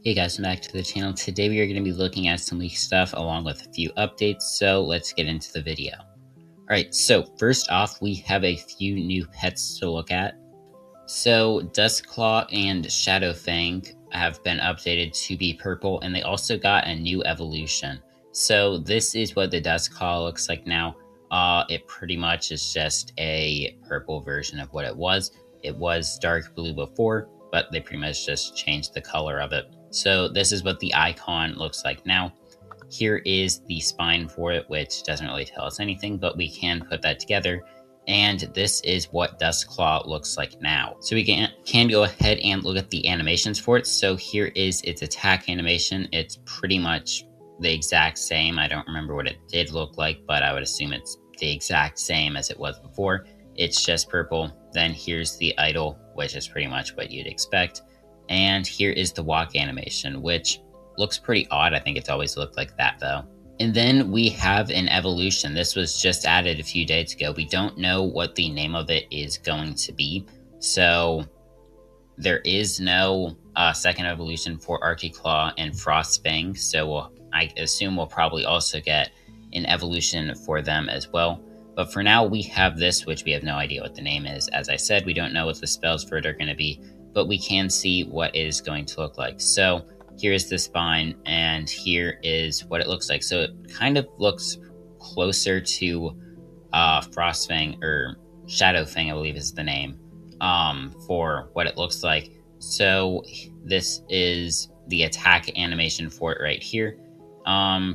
Hey guys, welcome back to the channel. Today we are going to be looking at some leaked stuff along with a few updates, so let's get into the video. Alright, so first off, we have a few new pets to look at. So Duskclaw and Shadowfang have been updated to be purple, and they also got a new evolution. So this is what the Duskclaw looks like now. It pretty much is just a purple version of what it was. It was dark blue before, but they pretty much just changed the color of it. So this is what the icon looks like now. Here is the spine for it, which doesn't really tell us anything, but we can put that together. And this is what Duskclaw looks like now. So we can go ahead and look at the animations for it. So here is its attack animation. It's pretty much the exact same. I don't remember what it did look like, but I would assume it's the exact same as it was before. It's just purple. Then here's the idle, which is pretty much what you'd expect. And here is the walk animation, which looks pretty odd. I think it's always looked like that though. And then we have an evolution. This was just added a few days ago. We don't know what the name of it is going to be. So there is no second evolution for Arcticlaw and Frostfang. So I assume we'll probably also get an evolution for them as well. But for now, we have this, which we have no idea what the name is. As I said, we don't know what the spells for it are going to be, but we can see what it is going to look like. So here is the spine, and here is what it looks like. So it kind of looks closer to Frostfang, or Shadowfang, I believe is the name, for what it looks like. So this is the attack animation for it right here.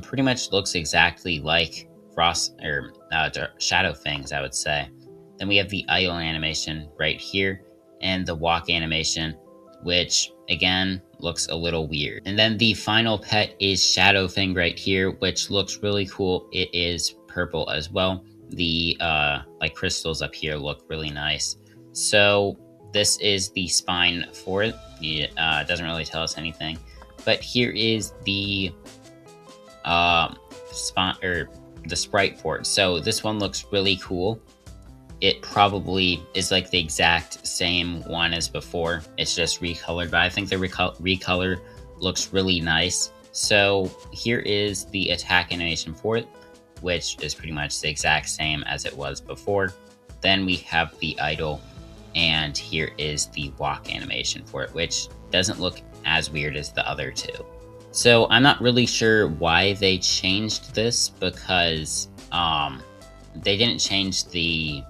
Pretty much looks exactly like Shadowfangs, I would say. Then we have the idle animation right here, and the walk animation, which again looks a little weird. And then the final pet is Shadowfang right here, which looks really cool. It is purple as well. The like crystals up here look really nice. So this is the spine for it. It doesn't really tell us anything, but here is the spine, or the sprite for it. So this one looks really cool. It probably is like the exact same one as before. It's just recolored, but I think the recolor looks really nice. So here is the attack animation for it, which is pretty much the exact same as it was before. Then we have the idle, and here is the walk animation for it, which doesn't look as weird as the other two. So I'm not really sure why they changed this, because they didn't change the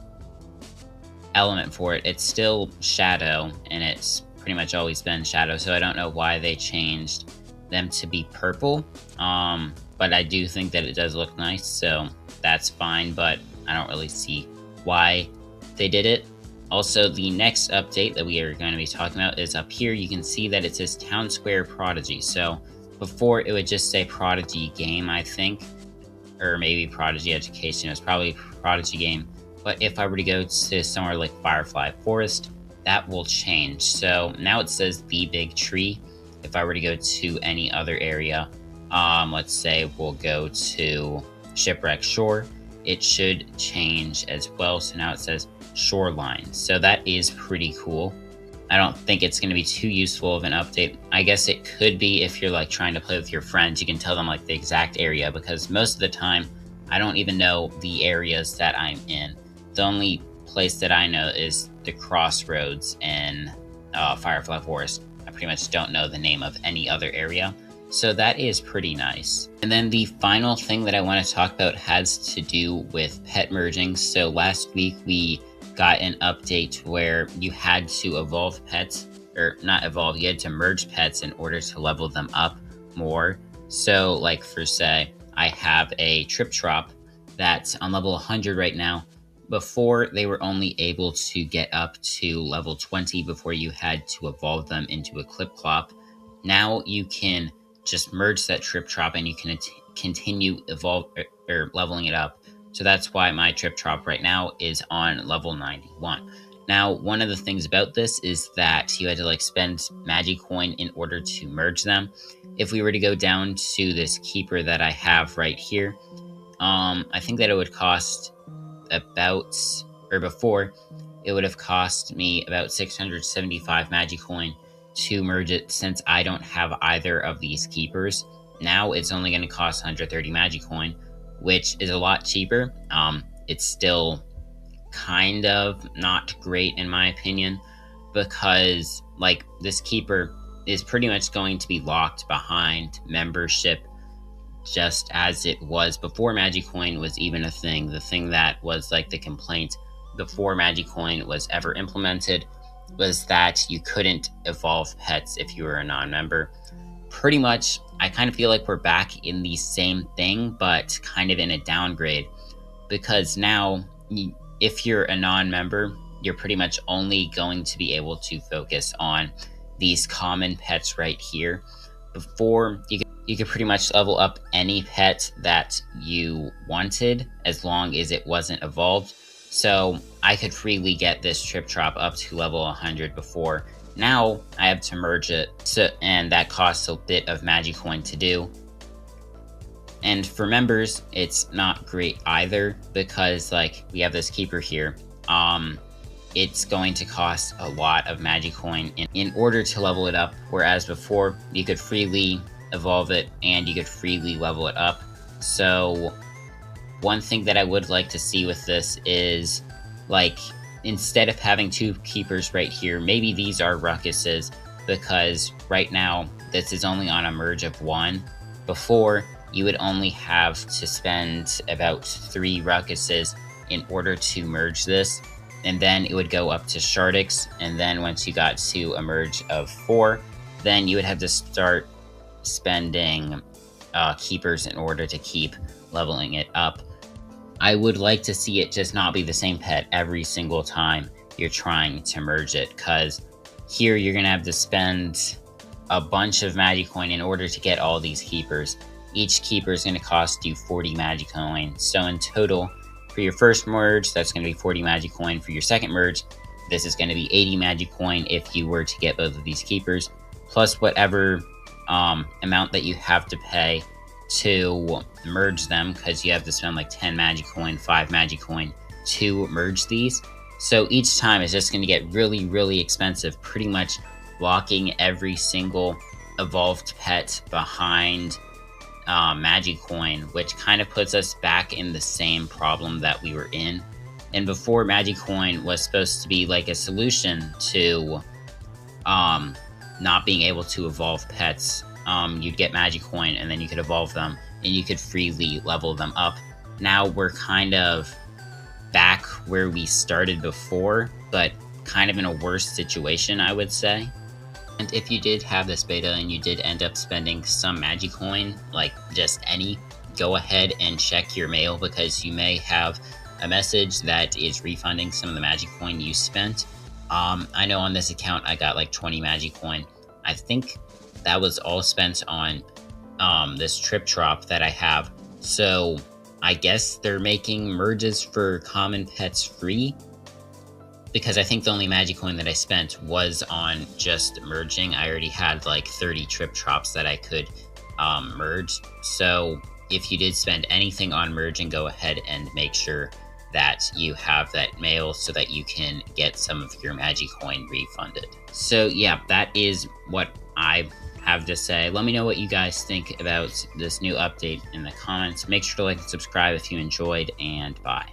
element for it. It's still shadow, and it's pretty much always been shadow, so I don't know why they changed them to be purple. But I do think that it does look nice, so that's fine, but I don't really see why they did it. Also, the next update that we are going to be talking about is up here. You can see that it says Town Square Prodigy. So before it would just say Prodigy Game, I think, or maybe Prodigy Education. It was probably Prodigy Game. But if I were to go to somewhere like Firefly Forest, that will change. So now it says The Big Tree. If I were to go to any other area, let's say we'll go to Shipwreck Shore, it should change as well. So now it says Shoreline. So that is pretty cool. I don't think it's going to be too useful of an update. I guess it could be if you're like trying to play with your friends. You can tell them like the exact area, because most of the time I don't even know the areas that I'm in. The only place that I know is the crossroads in Firefly Forest. I pretty much don't know the name of any other area. So that is pretty nice. And then the final thing that I want to talk about has to do with pet merging. So last week we got an update where you had to evolve pets, or not evolve, you had to merge pets in order to level them up more. So like for say, I have a Trip Trop that's on level 100 right now. Before, they were only able to get up to level 20 before you had to evolve them into a Clip Clop. Now you can just merge that Trip Trop and you can continue leveling it up. So that's why my Trip Trop right now is on level 91. Now, one of the things about this is that you had to like spend Magicoin in order to merge them. If we were to go down to this keeper that I have right here, I think that it would cost about, or before, it would have cost me about 675 Magicoin to merge it, since I don't have either of these keepers, now it's only going to cost 130 Magicoin, which is a lot cheaper. It's still kind of not great in my opinion, because like this keeper is pretty much going to be locked behind membership, just as it was before Magicoin was even a thing. The thing that was like the complaint before Magicoin was ever implemented was that you couldn't evolve pets if you were a non-member. Pretty much, I kind of feel like we're back in the same thing, but kind of in a downgrade, because now if you're a non-member, you're pretty much only going to be able to focus on these common pets right here. Before, you could pretty much level up any pet that you wanted as long as it wasn't evolved. So I could freely get this Trip Trop up to level 100 before. Now I have to merge it, and that costs a bit of Magicoin to do. And for members, it's not great either, because like we have this keeper here. It's going to cost a lot of Magicoin in order to level it up, whereas before you could freely evolve it and you could freely level it up. So one thing that I would like to see with this is, like, instead of having two keepers right here, maybe these are ruckuses, because right now this is only on a merge of 1. Before, you would only have to spend about 3 ruckuses in order to merge this, and then it would go up to Shardix, and then once you got to a merge of 4, then you would have to start spending keepers in order to keep leveling it up. I would like to see it just not be the same pet every single time you're trying to merge it, because here you're going to have to spend a bunch of Magicoin in order to get all these keepers. Each keeper is going to cost you 40 Magicoin. So in total, for your first merge, that's going to be 40 Magicoin. For your second merge, this is going to be 80 Magicoin if you were to get both of these keepers, plus whatever amount that you have to pay to merge them, because you have to spend like 10 Magicoin, 5 Magicoin to merge these. So each time it's just going to get really, really expensive, pretty much blocking every single evolved pet behind Magicoin, which kind of puts us back in the same problem that we were in. And before, Magicoin was supposed to be like a solution to not being able to evolve pets. You'd get Magicoin and then you could evolve them and you could freely level them up. Now we're kind of back where we started before, but kind of in a worse situation, I would say. And if you did have this beta and you did end up spending some Magicoin, like just any, go ahead and check your mail, because you may have a message that is refunding some of the Magicoin you spent. I know on this account I got like 20 Magicoin. I think that was all spent on this Trip Trop that I have. So I guess they're making merges for common pets free, because I think the only Magicoin that I spent was on just merging. I already had like 30 Trip Trops that I could merge. So if you did spend anything on merging, go ahead and make sure that you have that mail so that you can get some of your Magicoin refunded. So yeah, that is what I have to say. Let me know what you guys think about this new update in the comments. Make sure to like and subscribe if you enjoyed, and bye.